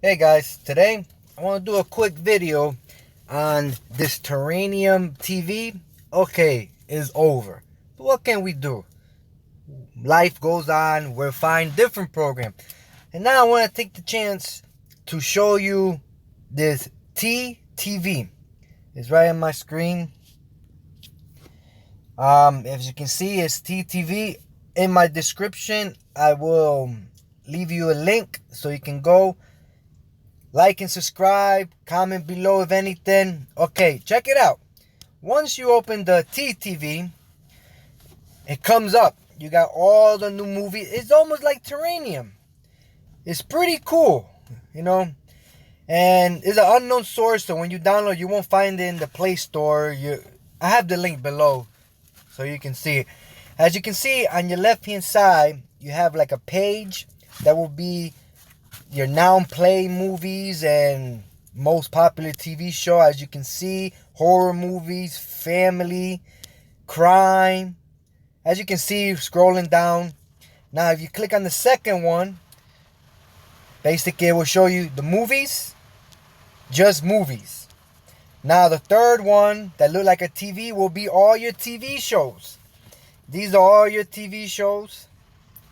Hey guys, today I want to do a quick video on this Terrarium TV. Okay, is over. But what can we do? Life goes on. We'll find different program. And now I want to take the chance to show you this teatv. It's right on my screen. As you can see, it's teatv. In my description, I will leave you a link so you can go. Like and subscribe, comment below if anything. Okay, check it out. Once you open the teatv, it comes up. You got all the new movies. It's almost like Terranium. It's pretty cool, And it's an unknown source, so when you download, you won't find it in the Play Store. I have the link below so you can see it. As you can see, on your left-hand side, you have like a page that will be your now play movies and most popular TV show. As you can see, horror movies, family, crime. As you can see, scrolling down. Now, if you click on the second one, basically it will show you the movies, just movies. Now, the third one that look like a TV will be all your TV shows. These are all your TV shows.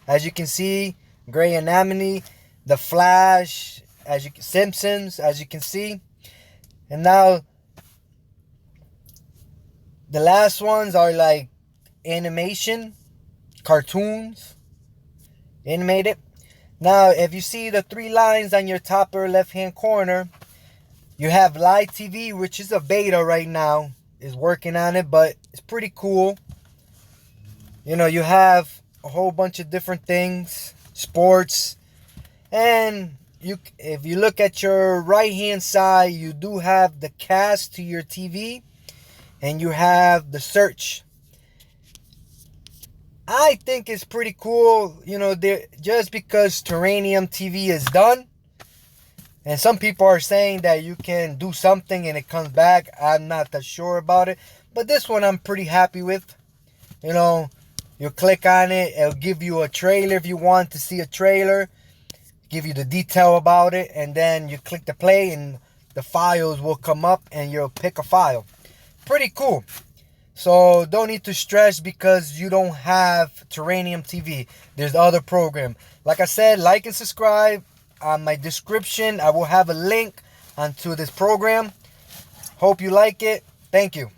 As you can see, Grey Anatomy, The Flash, Simpsons, as you can see. And now, the last ones are like animation, cartoons, animated. Now, if you see the three lines on your top or left-hand corner, you have Live TV, which is a beta right now. Is working on it, but it's pretty cool. You have a whole bunch of different things, sports. And if you look at your right-hand side, you do have the cast to your TV. And you have the search. I think it's pretty cool, just because Terrarium TV is done. And some people are saying that you can do something and it comes back. I'm not that sure about it. But this one I'm pretty happy with. You click on it. It'll give you a trailer if you want to see a trailer. Give you the detail about it. And then you click the play and the files will come up and you'll pick a file. Pretty cool. So don't need to stress because you don't have Terrarium TV. There's other program. Like I said, like and subscribe. On my description, I will have a link onto this program. Hope you like it. Thank you.